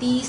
30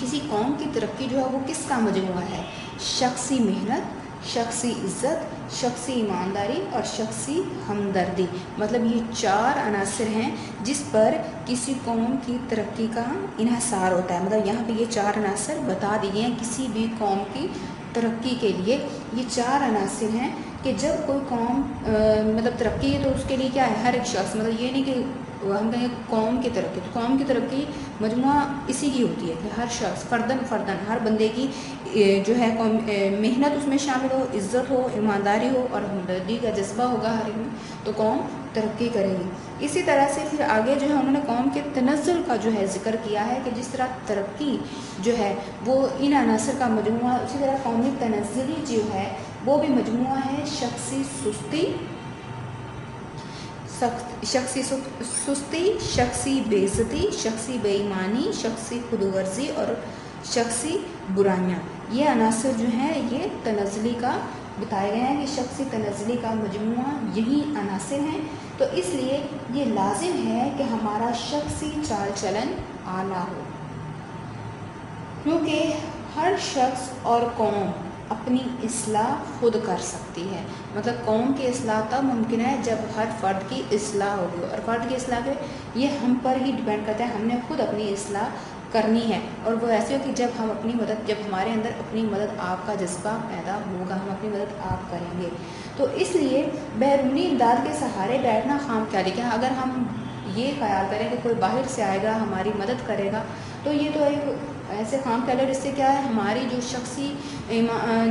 کسی قوم کی ترقی جو ہے وہ کس کا مجموعہ ہے؟ شخصی محنت, شخصی عزت, شخصی ایمانداری اور شخصی ہمدردی. مطلب یہ 4 عناصر ہیں جس پر کسی قوم کی ترقی کا انحصار ہوتا ہے. مطلب یہاں پہ یہ 4 عناصر بتا دیے ہیں کسی بھی قوم کی ترقی کے لیے. یہ 4 عناصر ہیں کہ جب کوئی قوم مطلب ترقی ہے تو اس کے لیے کیا ہے, ہر ایک شخص, مطلب یہ نہیں کہ ہم کہیں قوم کی ترقی, تو قوم کی ترقی مجموعہ اسی کی ہوتی ہے کہ ہر شخص فردن ہر بندے کی جو ہے محنت اس میں شامل ہو, عزت ہو, ایمانداری ہو اور ہمدردی کا جذبہ ہوگا ہر ایک میں, تو قوم ترقی کرے گی. اسی طرح سے پھر آگے جو ہے انہوں نے قوم کے تنزل کا جو ہے ذکر کیا ہے کہ جس طرح ترقی جو ہے وہ ان عناصر کا مجموعہ, اسی طرح قومی تنزلی جو ہے وہ بھی مجموعہ ہے شخصی سستی, شخصی بے عزتی, شخصی بے ایمانی, شخصی خود غرضی اور شخصی برائیاں. یہ عناصر جو ہیں یہ تنزلی کا بتائے گئے ہیں کہ شخصی تنزلی کا مجموعہ یہی عناصر ہیں. تو اس لیے یہ لازم ہے کہ ہمارا شخصی چال چلن اعلیٰ ہو, کیونکہ ہر شخص اور قوم اپنی اصلاح خود کر سکتی ہے. مطلب قوم کی اصلاح تب ممکن ہے جب ہر فرد کی اصلاح ہوگی, اور فرد کی اصلاح یہ ہم پر ہی ڈپینڈ کرتا ہے, ہم نے خود اپنی اصلاح کرنی ہے. اور وہ ایسے ہو کہ جب ہمارے اندر اپنی مدد آپ کا جذبہ پیدا ہوگا, ہم اپنی مدد آپ کریں گے. تو اس لیے بیرونی امداد کے سہارے بیٹھنا خام خیالی کیا, اگر ہم یہ خیال کریں کہ کوئی باہر سے آئے گا ہماری مدد کرے گا, تو یہ تو ایک ایسے خام خیال ہے, جس سے کیا ہے ہماری جو شخصی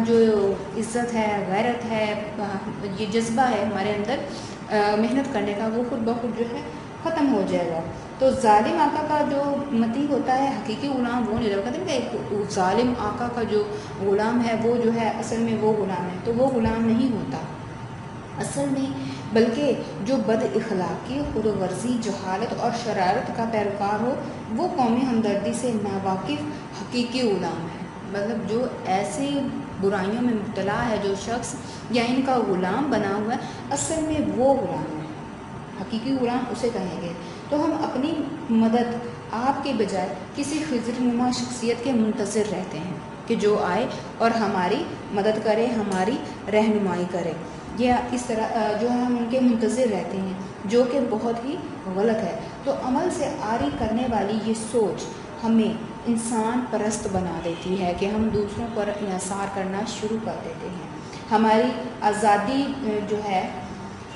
جو عزت ہے, غیرت ہے, یہ جذبہ ہے ہمارے اندر محنت کرنے کا, وہ خود بخود جو ہے ختم ہو جائے گا. تو ظالم آقا کا جو متی ہوتا ہے حقیقی غلام وہ نہیں, کہتے ہیں کہ ایک ظالم آقا کا جو غلام ہے وہ جو ہے اصل میں وہ غلام ہے, تو وہ غلام نہیں ہوتا اصل میں, بلکہ جو بد اخلاقی, خود غرضی, جہالت اور شرارت کا پیروکار ہو وہ قومی ہمدردی سے ناواقف حقیقی غلام ہے. مطلب جو ایسے برائیوں میں مبتلا ہے جو شخص یا ان کا غلام بنا ہوا ہے, اصل میں وہ غلام ہے, حقیقی غلام اسے کہیں گے. تو ہم اپنی مدد آپ کے بجائے کسی خضر نما شخصیت کے منتظر رہتے ہیں کہ جو آئے اور ہماری مدد کرے, ہماری رہنمائی کرے. یہ اس طرح جو ہے ہم ان کے منتظر رہتے ہیں, جو کہ بہت ہی غلط ہے. تو عمل سے عاری کرنے والی یہ سوچ ہمیں انسان پرست بنا دیتی ہے کہ ہم دوسروں پر انحصار کرنا شروع کر دیتے ہیں. ہماری آزادی جو ہے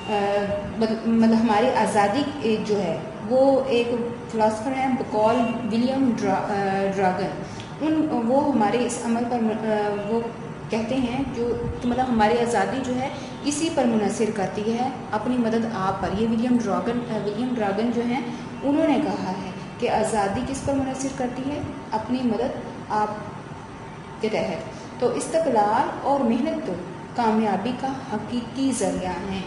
مطلب ہماری آزادی جو ہے وہ ایک فلاسفر ہیں بقول ولیم ڈراگن, وہ ہمارے اس عمل پر وہ کہتے ہیں جو مطلب ہماری آزادی جو ہے اسی پر منحصر کرتی ہے, اپنی مدد آپ پر. یہ ولیم ڈراگن جو ہیں انہوں نے کہا ہے کہ آزادی کس پر منحصر کرتی ہے, اپنی مدد آپ کے تحت. تو استقلال اور محنت کامیابی کا حقیقی ذریعہ ہیں.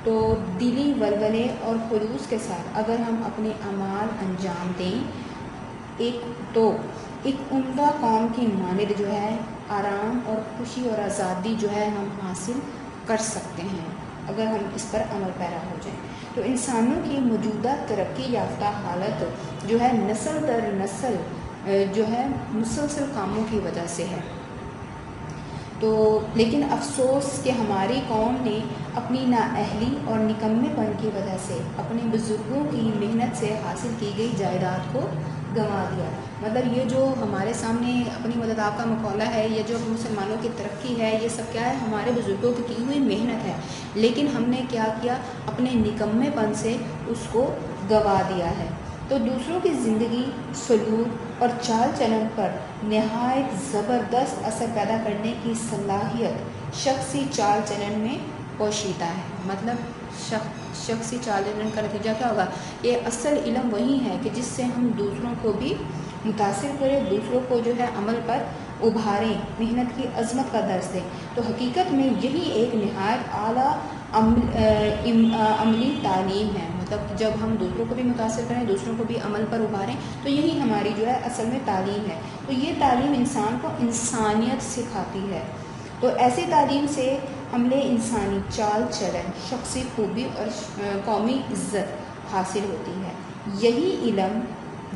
تو دلی ولولے اور خلوص کے ساتھ اگر ہم اپنے اعمال انجام دیں تو ایک عمدہ قوم کی مانند جو ہے آرام اور خوشی اور آزادی جو ہے ہم حاصل کر سکتے ہیں اگر ہم اس پر عمل پیرا ہو جائیں. تو انسانوں کی موجودہ ترقی یافتہ حالت جو ہے نسل در نسل جو ہے مسلسل کاموں کی وجہ سے ہے. تو لیکن افسوس کہ ہماری قوم نے اپنی نااہلی اور نکمے پن کی وجہ سے اپنے بزرگوں کی محنت سے حاصل کی گئی جائیداد کو گنوا دیا. مطلب یہ جو ہمارے سامنے اپنی مدد آپ کا مقولہ ہے, یہ جو مسلمانوں کی ترقی ہے, یہ سب کیا ہے ہمارے بزرگوں کی ہوئی محنت ہے, لیکن ہم نے کیا کیا اپنے نکمے پن سے اس کو گنوا دیا ہے. تو دوسروں کی زندگی, سلوک اور چال چلن پر نہایت زبردست اثر پیدا کرنے کی صلاحیت شخصی چال چلن میں پوشیدہ ہے. مطلب شخصی چال چلن کا نتیجہ کیا ہوگا, یہ اصل علم وہی ہے کہ جس سے ہم دوسروں کو بھی متاثر کریں, دوسروں کو جو ہے عمل پر ابھاریں, محنت کی عظمت کا درس دیں. تو حقیقت میں یہی ایک نہایت اعلیٰ عملی تعلیم ہے. مطلب جب ہم دوسروں کو بھی متاثر کریں, دوسروں کو بھی عمل پر ابھاریں, تو یہی ہماری جو ہے اصل میں تعلیم ہے. تو یہ تعلیم انسان کو انسانیت سکھاتی ہے. تو ایسی تعلیم سے عملے انسانی چال چلن, شخصی خوبی اور قومی عزت حاصل ہوتی ہے. یہی علم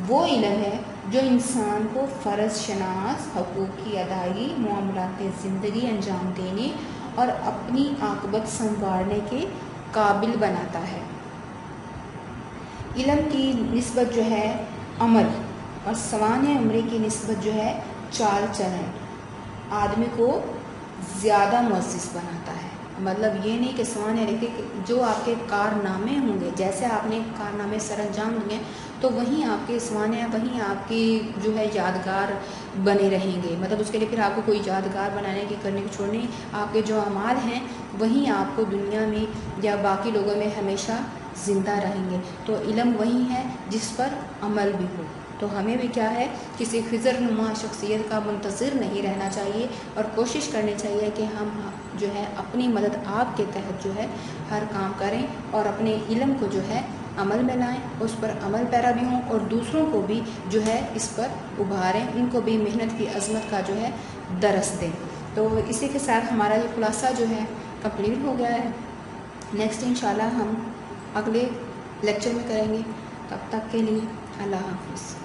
وہ علم ہے جو انسان کو فرض شناس، حقوق کی ادائیگی، معاملات زندگی انجام دینے اور اپنی عاقبت سنوارنے کے قابل بناتا ہے۔ علم کی نسبت جو ہے عمل اور سوانح عمری کی نسبت جو ہے چال چلن آدمی کو زیادہ معزز بناتا ہے۔ مطلب یہ نہیں کہ سوانح لکھے جو آپ کے کارنامے ہوں گے، جیسے آپ نے کارنامے سر انجام دیں گے تو وہیں آپ کے سوانح، وہیں آپ کی جو ہے یادگار بنے رہیں گے۔ مطلب اس کے لیے پھر آپ کو کوئی یادگار بنانے کی، کرنے کی چھوڑنے، آپ کے جو اعمال ہیں وہیں آپ کو دنیا میں یا باقی لوگوں میں ہمیشہ زندہ رہیں گے۔ تو علم وہی ہے جس پر عمل بھی ہو۔ تو ہمیں بھی کیا ہے، کسی خضر نما شخصیت کا منتظر نہیں رہنا چاہیے اور کوشش کرنی چاہیے کہ ہم جو ہے اپنی مدد آپ کے تحت جو ہے ہر کام کریں اور اپنے علم کو جو ہے عمل میں لائیں، اس پر عمل پیرا بھی ہوں اور دوسروں کو بھی جو ہے اس پر ابھاریں، ان کو بھی محنت کی عظمت کا جو ہے درس دیں۔ تو اسی کے ساتھ ہمارا یہ خلاصہ جو ہے کمپلیٹ ہو گیا ہے۔ نیکسٹ انشاءاللہ ہم اگلے لیکچر میں کریں گے۔ تب تک کے لیے اللہ حافظ۔